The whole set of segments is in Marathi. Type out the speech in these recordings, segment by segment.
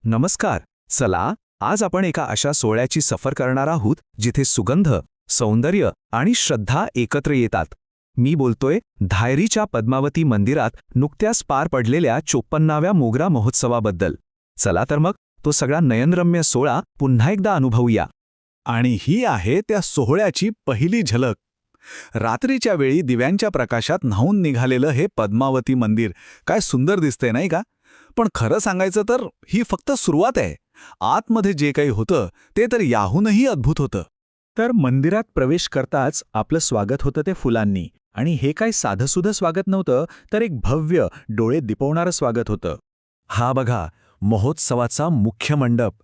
नमस्कार. चला, आज आपण एका अशा सोहळ्याची सफर करणार आहोत जिथे सुगंध, सौंदर्य आणि श्रद्धा एकत्र येतात. मी बोलतोय धायरीच्या पद्मावती मंदिरात नुकत्याच पार पडलेल्या 54व्या मोगरा महोत्सवाबद्दल. चला तर मग तो सगळा नयनरम्य सोहळा पुन्हा एकदा अनुभवूया. आणि ही आहे त्या सोहळ्याची पहिली झलक. रात्रीच्या वेळी दिव्यांच्या प्रकाशात न्हाऊन निघालेलं हे पद्मावती मंदिर काय सुंदर दिसतंय नाही का? पण खरं सांगायचं तर ही फक्त सुरुवात आहे. आतमध्ये जे काही होतं ते तर याहूनही अद्भुत होतं. तर मंदिरात प्रवेश करताच आपलं स्वागत होतं ते फुलांनी. आणि हे काही साधंसुधं स्वागत नव्हतं, तर एक भव्य, डोळे दिपवणारं स्वागत होतं. हा बघा, महोत्सवाचा मुख्य मंडप.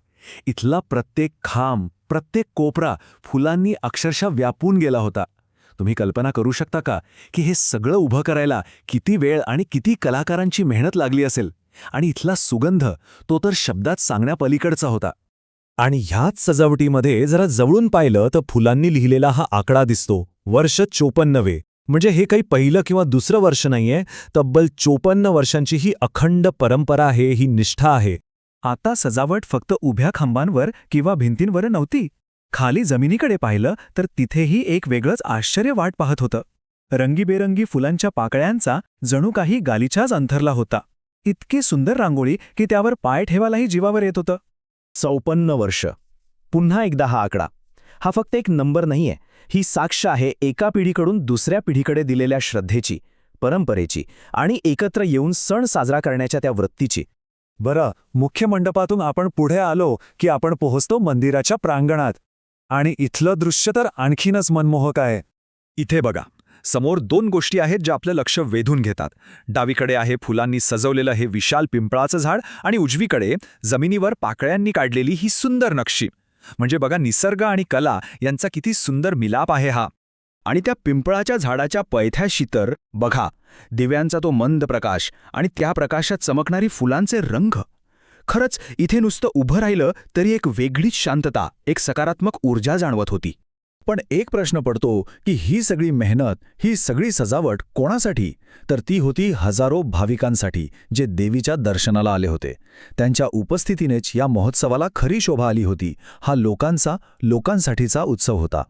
इथला प्रत्येक खांब, प्रत्येक कोपरा फुलांनी अक्षरशः व्यापून गेला होता. तुम्ही कल्पना करू शकता का की हे सगळं उभं करायला किती वेळ आणि किती कलाकारांची मेहनत लागली असेल? आणि इथला सुगंध, तो तर शब्दात सांगण्यापलीकडचा होता. आणि ह्याच सजावटीमध्ये जरा जवळून पाहिलं तर फुलांनी लिहिलेला हा आकडा दिसतो, वर्ष 54. म्हणजे हे काही पहिलं किंवा दुसरं वर्ष नाहीये, तब्बल 54 वर्षांची ही अखंड परंपरा आहे, ही निष्ठा आहे. आता सजावट फक्त उभ्या खांबांवर किंवा भिंतींवर नव्हती. खाली जमिनीकडे पाहिलं तर तिथेही एक वेगळंच आश्चर्य वाट पाहत होतं. रंगीबेरंगी फुलांच्या पाकळ्यांचा जणू काही गालिचाच अंथरला होता. इतकी सुंदर रांगोळी की त्यावर पाय ठेवायलाही जीवावर येत होतं. 54 वर्ष. पुन्हा एकदा हा आकडा. हा फक्त एक नंबर नाहीये, ही साक्ष आहे एका पिढीकडून दुसऱ्या पिढीकडे दिलेल्या श्रद्धेची, परंपरेची आणि एकत्र येऊन सण साजरा करण्याच्या त्या वृत्तीची. बरं, मुख्य मंडपातून आपण पुढे आलो की आपण पोहोचतो मंदिराच्या प्रांगणात. आणि इथलं दृश्य तर आणखीनच मनमोहक आहे. इथे बघा, समोर दोन गोष्टी आहेत ज्या आपलं लक्ष वेधून घेतात. डावीकडे आहे फुलांनी सजवलेलं हे विशाल पिंपळाचं झाड आणि उजवीकडे जमिनीवर पाकळ्यांनी काढलेली ही सुंदर नक्षी. म्हणजे बघा, निसर्ग आणि कला यांचा किती सुंदर मिलाप आहे हा. आणि त्या पिंपळाच्या झाडाच्या पयथ्याशी तर बघा, दिव्यांचा तो मंद प्रकाश आणि त्या प्रकाशात चमकणारी फुलांचे रंग. खरंच इथे नुसतं उभं राहिलं तरी एक वेगळीच शांतता, एक सकारात्मक ऊर्जा जाणवत होती. पण एक प्रश्न पडतो की ही सगळी मेहनत, ही सगळी सजावट कोणासाठी? तर ती होती हजारो भाविकांसाठी, जे देवीच्या दर्शनाला आले होते. त्यांच्या उपस्थितीनेच या महोत्सवाला खरी शोभा आली होती. हा लोकांसाठीचा उत्सव होता.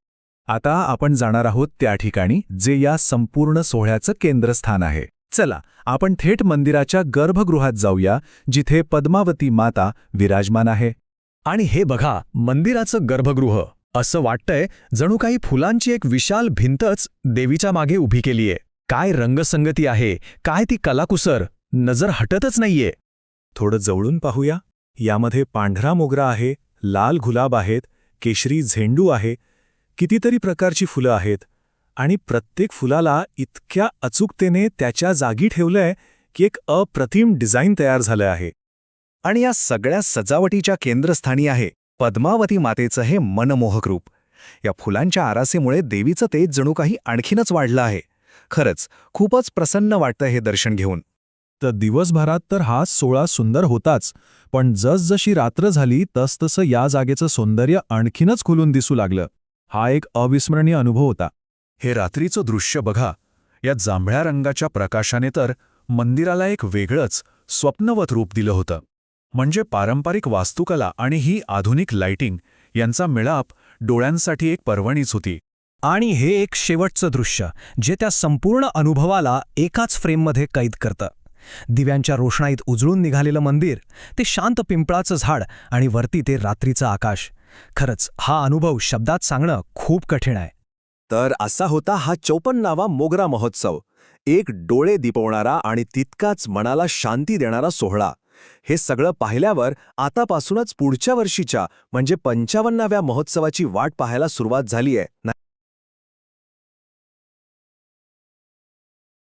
आता आपण जाणार आहोत त्या ठिकाणी जे या संपूर्ण सोहळ्याचं केंद्रस्थान आहे. चला, आपण थेट मंदिराच्या गर्भगृहात जाऊया, जिथे पद्मावती माता विराजमान आहे. आणि हे बघा, मंदिराचं गर्भगृह. असं वाटतंय जणू काही फुलांची एक विशाल भिंतच देवीच्या मागे उभी केलीये. काय रंगसंगती आहे, काय ती कलाकुसर, नजर हटतच नाहीये. थोडं जवळून पाहूया. यामध्ये पांढरा मोगरा आहे, लाल गुलाब आहेत, केशरी झेंडू आहे, कितीतरी प्रकारची फुलं आहेत. आणि प्रत्येक फुलाला इतक्या अचूकतेने त्याच्या जागी ठेवलंय की एक अप्रतिम डिझाईन तयार झालं आहे. आणि या सगळ्या सजावटीच्या केंद्रस्थानी आहे पद्मावती मातेचं हे मनमोहक रूप. या फुलांच्या आरासेमुळे देवीचं तेज जणू काही आणखीनच वाढलं आहे. खरंच खूपच प्रसन्न वाटतं हे दर्शन घेऊन. तर दिवसभरात तर हा सोहळा सुंदर होताच, पण जसजशी रात्र झाली तसतसं या जागेचं सौंदर्य आणखीनच खुलून दिसू लागलं. हा एक अविस्मरणीय अनुभव होता. हे रात्रीचं दृश्य बघा. या जांभळ्या रंगाच्या प्रकाशाने तर मंदिराला एक वेगळंच स्वप्नवत रूप दिलं होतं. म्हणजे पारंपरिक वास्तुकला आणि ही आधुनिक लाइटिंग यांचा मिळाप डोळ्यांसाठी एक पर्वणीच होती. आणि हे एक शेवटचं दृश्य जे त्या संपूर्ण अनुभवाला एकाच फ्रेममध्ये कैद करतं. दिव्यांच्या रोषणाईत उजळून निघालेलं मंदिर, ते शांत पिंपळाचं झाड आणि वरती ते रात्रीचं आकाश. खरंच हा अनुभव शब्दात सांगणं खूप कठीण आहे. तर असा होता हा 54वा मोगरा महोत्सव. एक डोळे दिपवणारा आणि तितकाच मनाला शांती देणारा सोहळा. हे सगळं पाहिल्यावर आतापासूनच पुढच्या वर्षीच्या म्हणजे 55व्या महोत्सवाची वाट पाहायला सुरुवात झालीय.